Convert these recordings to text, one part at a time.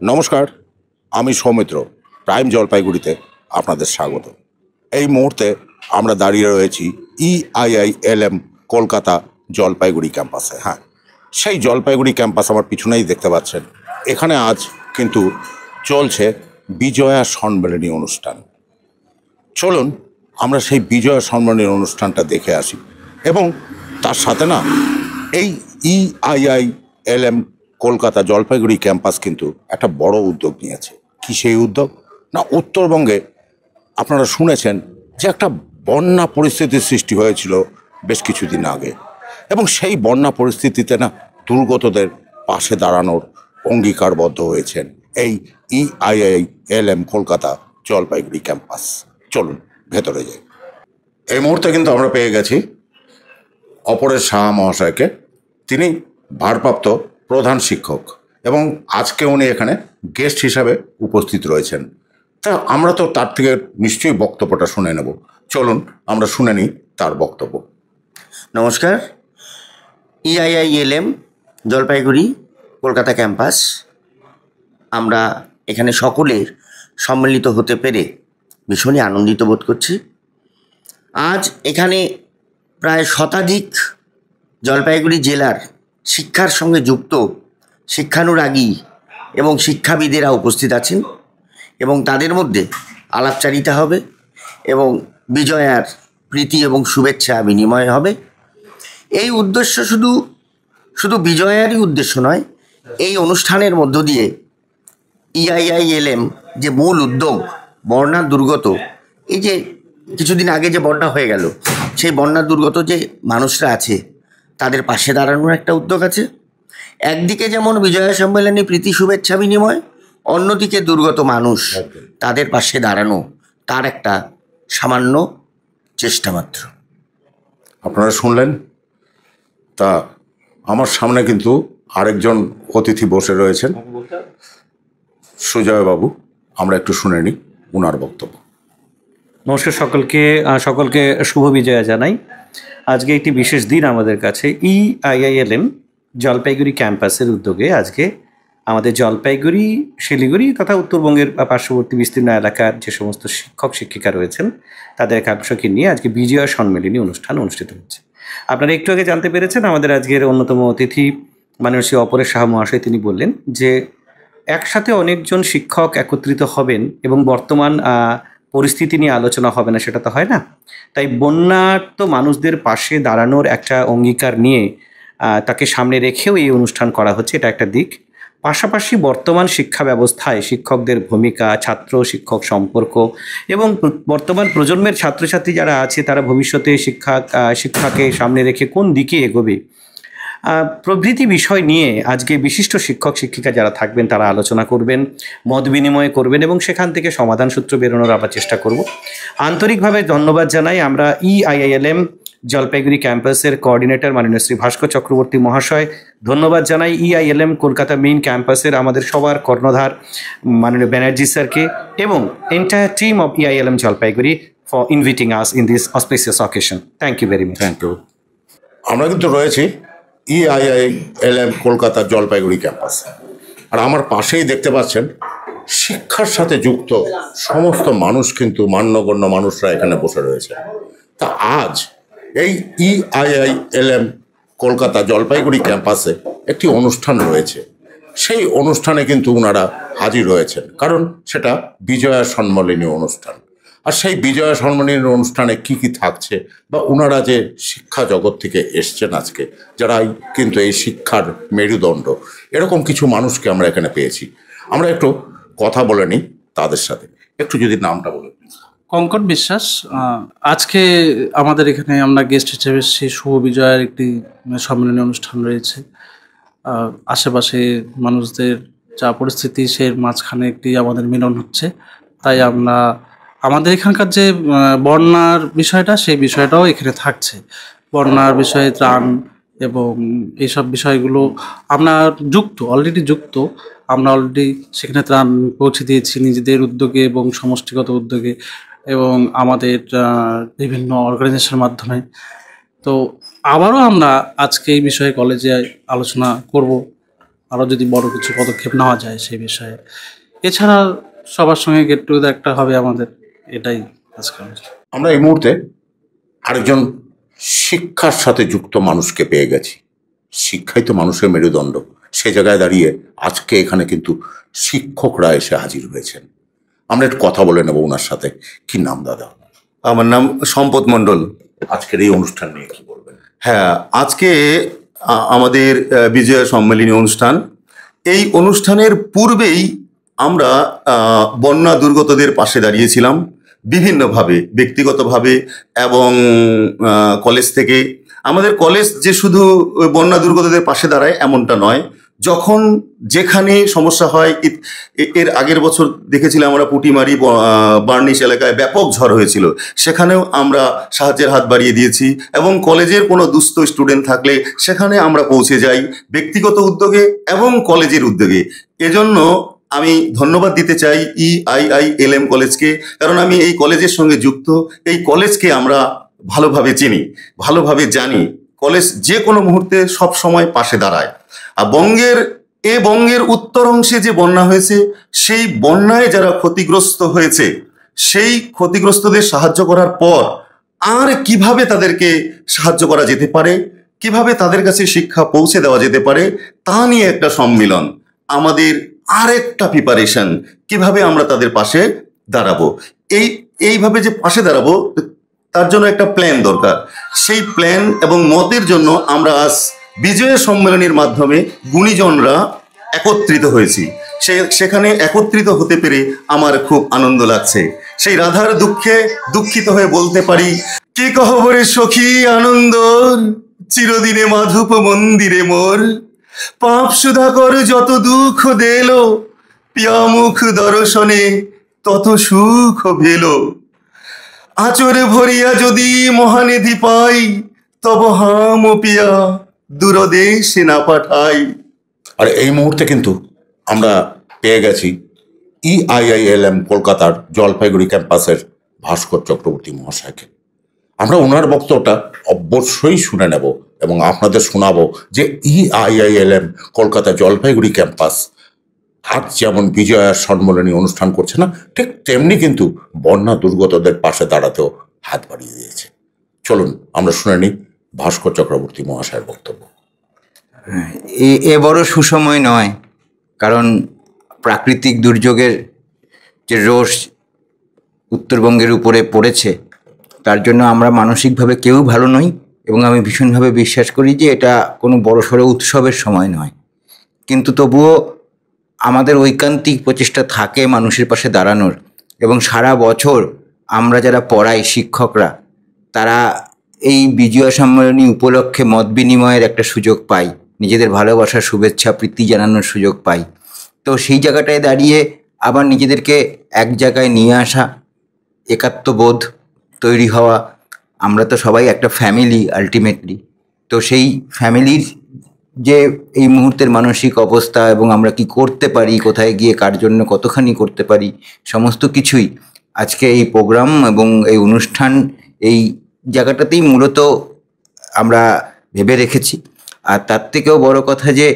নমস্কার, আমি সৌমিত্র। প্রাইম জলপাইগুড়িতে আপনাদের স্বাগত। এই মুহূর্তে আমরা দাঁড়িয়ে রয়েছি EIILM কলকাতা জলপাইগুড়ি ক্যাম্পাসে। হ্যাঁ, সেই জলপাইগুড়ি ক্যাম্পাস আমার পিছনেই দেখতে পাচ্ছেন। এখানে আজ কিন্তু চলছে বিজয়া সম্মেলনী অনুষ্ঠান। চলুন আমরা সেই বিজয়া সম্মেলনী অনুষ্ঠানটা দেখে আসি। এবং তার সাথে না, এই EIILM কলকাতা জলপাইগুড়ি ক্যাম্পাস কিন্তু একটা বড় উদ্যোগ নিয়েছে। কি সেই উদ্যোগ? না, উত্তরবঙ্গে আপনারা শুনেছেন যে একটা বন্যা পরিস্থিতির সৃষ্টি হয়েছিল বেশ কিছুদিন আগে, এবং সেই বন্যা পরিস্থিতিতে না দুর্গতদের পাশে দাঁড়ানোর অঙ্গীকারবদ্ধ হয়েছেন এই EIILM কলকাতা জলপাইগুড়ি ক্যাম্পাস। চলুন ভেতরে যাই। এই মুহূর্তে কিন্তু আমরা পেয়ে গেছি অপরেশ সাহা মহাশয়কে। তিনি ভারপ্রাপ্ত প্রধান শিক্ষক এবং আজকে উনি এখানে গেস্ট হিসাবে উপস্থিত রয়েছেন। তা আমরা তো তার থেকে নিশ্চয়ই বক্তব্যটা শুনে নেব। চলুন আমরা শুনে নিই তার বক্তব্য। নমস্কার। EIILM জলপাইগুড়ি কলকাতা ক্যাম্পাস, আমরা এখানে সকলের সম্মিলিত হতে পেরে ভীষণই আনন্দিত বোধ করছি। আজ এখানে প্রায় শতাধিক জলপাইগুড়ি জেলার শিক্ষার সঙ্গে যুক্ত শিক্ষানুরাগী এবং শিক্ষাবিদেরা উপস্থিত আছেন এবং তাদের মধ্যে আলাপচারিতা হবে এবং বিজয়ার প্রীতি এবং শুভেচ্ছা বিনিময় হবে। এই উদ্দেশ্য শুধু বিজয়ারই উদ্দেশ্য নয়, এই অনুষ্ঠানের মধ্য দিয়ে EIILM যে মূল উদ্যোগ, বন্যা দুর্গত, এই যে কিছুদিন আগে যে বন্যা হয়ে গেল, সেই বন্যা দুর্গত যে মানুষরা আছে তাদের পাশে দাঁড়ানোর একটা উদ্যোগ আছে। একদিকে যেমন বিজয়া সম্মেলনী প্রীতি শুভেচ্ছা বিনিময়, অন্যদিকে দুর্গত মানুষ তাদের পাশে দাঁড়ানো, তার একটা সামান্য চেষ্টা মাত্র। আপনারা শুনলেন। তা আমার সামনে কিন্তু আরেকজন অতিথি বসে রয়েছেন, সুজয় বাবু। আমরা একটু শুনে নিই ওনার বক্তব্য। নমস্কার সকলকে শুভ বিজয়া জানাই। আজকে একটি বিশেষ দিন আমাদের কাছে। EIILM জলপাইগুড়ি ক্যাম্পাসের উদ্যোগে আজকে আমাদের জলপাইগুড়ি, শিলিগুড়ি তথা উত্তরবঙ্গের পার্শ্ববর্তী বিস্তীর্ণ এলাকার যে সমস্ত শিক্ষক শিক্ষিকা রয়েছেন তাদের একাংশকে নিয়ে আজকে বিজয়া সম্মেলনী অনুষ্ঠান অনুষ্ঠিত হচ্ছে। আপনারা একটু আগে জানতে পেরেছেন আমাদের আজকের অন্যতম অতিথি মাননীয় শ্রী অপরেশ সাহা মহাশয়। তিনি বললেন যে একসাথে অনেকজন শিক্ষক একত্রিত হবেন এবং বর্তমান পরিস্থিতি নিয়ে আলোচনা হবে না, সেটা তো হয় না। তাই বন্যার্ত মানুষদের পাশে দাঁড়ানোর একটা অঙ্গীকার নিয়ে তাকে সামনে রেখেও এই অনুষ্ঠান করা হচ্ছে, এটা একটা দিক। পাশাপাশি বর্তমান শিক্ষা ব্যবস্থায় শিক্ষকদের ভূমিকা, ছাত্র শিক্ষক সম্পর্ক এবং বর্তমান প্রজন্মের ছাত্রছাত্রী যারা আছে তারা ভবিষ্যতে শিক্ষাকে সামনে রেখে কোন দিকে এগোবে প্রভৃতি বিষয় নিয়ে আজকে বিশিষ্ট শিক্ষক শিক্ষিকা যারা থাকবেন তারা আলোচনা করবেন, মত বিনিময় করবেন এবং সেখান থেকে সমাধান সূত্র বেরোনোর আবার চেষ্টা করব। আন্তরিকভাবে ধন্যবাদ জানাই আমরা EIILM জলপাইগুড়ি ক্যাম্পাসের কোঅর্ডিনেটর মাননীয় শ্রী ভাস্কর চক্রবর্তী মহাশয়। ধন্যবাদ জানাই EIILM কলকাতা মেইন ক্যাম্পাসের আমাদের সবার কর্ণধার মাননীয় ব্যানার্জি স্যারকে এবং entire team of EIILM Jalpaiguri for inviting us in this auspicious occasion. Thank you very much. Thank you. আমরা কিন্তু রয়েছি EIILM কলকাতা জলপাইগুড়ি ক্যাম্পাস, আর আমার পাশেই দেখতে পাচ্ছেন শিক্ষার সাথে যুক্ত সমস্ত মানুষ, কিন্তু মান্যগণ্য মানুষরা এখানে বসে রয়েছে। তা আজ এই EIILM কলকাতা জলপাইগুড়ি ক্যাম্পাসে একটি অনুষ্ঠান রয়েছে। সেই অনুষ্ঠানে কিন্তু ওনারা হাজির হয়েছেন, কারণ সেটা বিজয়া সম্মেলনী অনুষ্ঠান। আর সেই বিজয়া সম্মেলনী অনুষ্ঠানে কি কি থাকছে, বা ওনারা যে শিক্ষা জগৎ থেকে এসছেন আজকে, যারাই কিন্তু এই শিক্ষার মেরুদণ্ড, এরকম কিছু মানুষকে আমরা এখানে পেয়েছি। আমরা একটু কথা বলে নিই তাদের সাথে। একটু যদি নামটা বলে। কঙ্কট বিশ্বাস। আজকে আমাদের এখানে আমরা গেস্ট হিসেবে সেই শুভ বিজয়ের একটি সম্মেলনী অনুষ্ঠান রয়েছে। আশেপাশে মানুষদের যা পরিস্থিতি, সে মাঝখানে একটি আমাদের মিলন হচ্ছে। তাই আমরা আমাদের এখানকার যে বন্যার বিষয়টা, সেই বিষয়টাও এখানে থাকছে। বন্যার বিষয়ে ত্রাণ এবং এইসব বিষয়গুলো আমরা অলরেডি যুক্ত। আমরা অলরেডি সেখানে ত্রাণ পৌঁছে দিয়েছি নিজেদের উদ্যোগে এবং সমষ্টিগত উদ্যোগে এবং আমাদের বিভিন্ন অর্গানাইজেশনের মাধ্যমে। তো আবারও আমরা আজকে এই বিষয়ে কলেজে আলোচনা করব আরও যদি বড় কিছু পদক্ষেপ নেওয়া যায় সেই বিষয়ে। এছাড়া সবার সঙ্গে গেট টুগেদার একটা হবে আমাদের, এটাই আজকে। আমরা এই মুহূর্তে আরেকজন শিক্ষার সাথে যুক্ত মানুষকে পেয়ে গেছি। শিক্ষাই তো মানুষের মেরুদণ্ড। সে জায়গায় দাঁড়িয়ে আজকে এখানে কিন্তু শিক্ষকরা এসে হাজির হয়েছেন। আমরা একটু কথা বলে নেব ওনার সাথে। কি নাম দাদা? আমার নাম সম্পদ মণ্ডল। আজকের এই অনুষ্ঠান নিয়ে কি বলবেন? হ্যাঁ, আজকে আমাদের বিজয়া সম্মেলনী অনুষ্ঠান। এই অনুষ্ঠানের পূর্বেই আমরা বন্যা দুর্গতদের পাশে দাঁড়িয়েছিলাম বিভিন্নভাবে, ব্যক্তিগতভাবে এবং কলেজ থেকে। আমাদের কলেজ যে শুধু বন্যা দুর্গতদের পাশে দাঁড়ায় এমনটা নয়, যখন যেখানে সমস্যা হয়। এর আগের বছর দেখেছিলাম আমরা পুটিমারি বার্নিশ এলাকায় ব্যাপক ঝড় হয়েছিল, সেখানেও আমরা সাহায্যের হাত বাড়িয়ে দিয়েছি। এবং কলেজের কোনো দুস্থ স্টুডেন্ট থাকলে সেখানে আমরা পৌঁছে যাই ব্যক্তিগত উদ্যোগে এবং কলেজের উদ্যোগে। এজন্য আমি ধন্যবাদ দিতে চাই EIILM কলেজকে, কারণ আমি এই কলেজের সঙ্গে যুক্ত। এই কলেজকে আমরা ভালোভাবে চিনি, ভালোভাবে জানি। কলেজ যে কোনো মুহূর্তে সব সময় পাশে দাঁড়ায়। আর বঙ্গের উত্তর অংশে যে বন্যা হয়েছে, সেই বন্যায় যারা ক্ষতিগ্রস্ত হয়েছে, সেই ক্ষতিগ্রস্তদের সাহায্য করার পর আর কিভাবে তাদেরকে সাহায্য করা যেতে পারে, কিভাবে তাদের কাছে শিক্ষা পৌঁছে দেওয়া যেতে পারে, তা নিয়ে একটা সম্মিলন। আমাদের আরেকটা প্রিপারেশন, কিভাবে আমরা তাদের পাশে দাঁড়াবো। এইভাবে যে পাশে দাঁড়াবো, তার জন্য একটা প্ল্যান দরকার। সেই প্ল্যান এবং মতের জন্য আমরা আজ বিজয় সম্মেলনের মাধ্যমে গুণীজনরা একত্রিত হয়েছি। সেখানে একত্রিত হতে পেরে আমার খুব আনন্দ লাগছে। সেই রাধার দুঃখে দুঃখিত হয়ে বলতে পারি, কি কহবরে সখী আনন্দ, চিরদিনে মাধুপ মন্দিরে মোর, পাপ সুধাকর যত দুঃখ দেল, পিয়ামুখ দর্শনে তত সুখ ভেল, আচরে ভরিয়া যদি মহানিধি পাই, তব হাম পিয়া দূরদেশে না পাঠাই। আর এই মুহূর্তে কিন্তু আমরা পেয়ে গেছি EIILM কলকাতার জলপাইগুড়ি ক্যাম্পাসের ভাস্কর চক্রবর্তী মহাশয়কে। আমরা ওনার বক্তব্যটা অবশ্যই শুনে নেব এবং আপনাদের শোনাবো যে EIILM কলকাতা জলপাইগুড়ি ক্যাম্পাস আজ যেমন বিজয়া সম্মেলনী অনুষ্ঠান করছে না, ঠিক তেমনি কিন্তু বন্যা দুর্গতদের পাশে দাঁড়াতেও হাত বাড়িয়ে দিয়েছে। চলুন আমরা শুনে নিই ভাস্কর চক্রবর্তী মহাশয়ের বক্তব্য। এ বড় সুসময় নয়, কারণ প্রাকৃতিক দুর্যোগের যে রোষ উত্তরবঙ্গের উপরে পড়েছে, তার জন্য আমরা মানসিকভাবে কেউ ভালো নই। এবং আমি ভীষণভাবে বিশ্বাস করি যে এটা কোনো বড়সড় উৎসবের সময় নয়, কিন্তু তবুও আমাদের ঐকান্তিক প্রচেষ্টা থাকে মানুষের পাশে দাঁড়ানোর। এবং সারা বছর আমরা যারা পড়াই শিক্ষকরা, তারা এই বিজয়া সম্মেলনী উপলক্ষে মত বিনিময়ের একটা সুযোগ পাই, নিজেদের ভালোবাসার শুভেচ্ছা প্রীতি জানানোর সুযোগ পাই। তো সেই জায়গাটায় দাঁড়িয়ে আবার নিজেদেরকে এক জায়গায় নিয়ে আসা, একাত্মবোধ তৈরি হওয়া। আমরা তো সবাই একটা ফ্যামিলি আলটিমেটলি। তো সেই ফ্যামিলির যে এই মুহূর্তের মানসিক অবস্থা এবং আমরা কি করতে পারি, কোথায় গিয়ে কার জন্য কতখানি করতে পারি, সমস্ত কিছুই আজকে এই প্রোগ্রাম এবং এই অনুষ্ঠান এই জায়গাটাতেই মূলত আমরা ভেবে রেখেছি। আর তার থেকেও বড় কথা যে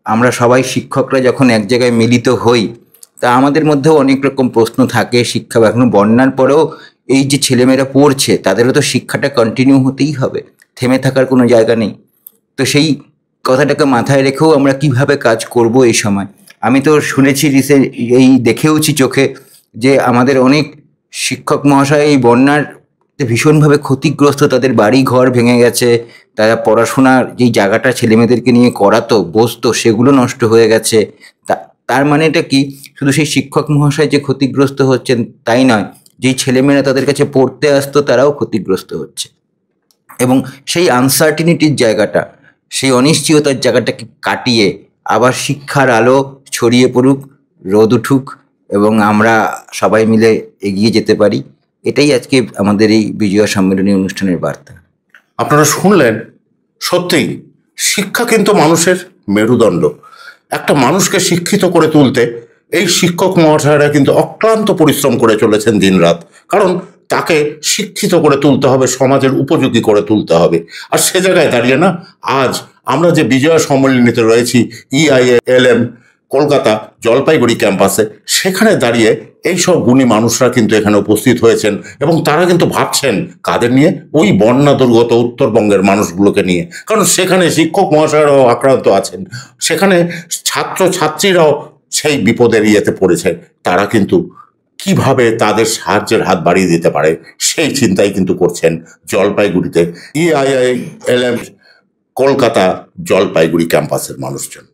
আমরা সবাই শিক্ষকরা যখন এক জায়গায় মিলিত হই, তা আমাদের মধ্যেও অনেক রকম প্রশ্ন থাকে। শিক্ষা এখনো বন্যার পরেও এই যে ছেলেমেয়েরা পড়ছে, তাদেরও তো শিক্ষাটা কন্টিনিউ হতেই হবে, থেমে থাকার কোনো জায়গা নেই। তো সেই কথাটাকে মাথায় রেখেও আমরা কিভাবে কাজ করব এই সময়। আমি তো শুনেছি এই দেখেওছি চোখে যে আমাদের অনেক শিক্ষক মহাশয় এই বন্যার ভীষণভাবে ক্ষতিগ্রস্ত, তাদের বাড়ি ঘর ভেঙে গেছে, তারা পড়াশোনার যেই জায়গাটা ছেলেমেয়েদেরকে নিয়ে করাতো বসতো, সেগুলো নষ্ট হয়ে গেছে। তার মানেটা কি, শুধু সেই শিক্ষক মহাশয় যে ক্ষতিগ্রস্ত হচ্ছেন তাই নয়, যেই ছেলেমেয়েরা তাদের কাছে পড়তে আসতো তারাও ক্ষতিগ্রস্ত হচ্ছে। এবং সেই আনসার্টিনিটির জায়গাটা, সেই অনিশ্চয়তার জায়গাটাকে কাটিয়ে আবার শিক্ষার আলো ছড়িয়ে পড়ুক, রোদ উঠুক এবং আমরা সবাই মিলে এগিয়ে যেতে পারি। এটাই আজকে আমাদের এই বিজয়া সম্মেলনী অনুষ্ঠানের বার্তা। আপনারা শুনলেন, সত্যিই শিক্ষা কিন্তু মানুষের মেরুদণ্ড। একটা মানুষকে শিক্ষিত করে তুলতে এই শিক্ষক মহাশয়রা কিন্তু অক্লান্ত পরিশ্রম করে চলেছেন দিনরাত। কারণ তাকে শিক্ষিত করে তুলতে হবে, সমাজের উপযোগী করে তুলতে হবে। আর সে জায়গায় দাঁড়িয়ে না, আজ আমরা যে বিজয়া সম্মেলনীতে রয়েছি EILM কলকাতা জলপাইগুড়ি ক্যাম্পাসে, সেখানে দাঁড়িয়ে এইসব গুণী মানুষরা কিন্তু এখানে উপস্থিত হয়েছেন এবং তারা কিন্তু ভাবছেন কাদের নিয়ে? ওই বন্যা দুর্গত উত্তরবঙ্গের মানুষগুলোকে নিয়ে। কারণ সেখানে শিক্ষক মহাশয়রাও আক্রান্ত আছেন, সেখানে ছাত্রছাত্রীরাও সেই বিপদের ইয়েতে পড়েছে। তারা কিন্তু কিভাবে তাদের সাহায্যের হাত বাড়িয়ে দিতে পারে সেই চিন্তাই কিন্তু করছেন জলপাইগুড়িতে EILM কলকাতা জলপাইগুড়ি ক্যাম্পাসের মানুষজন।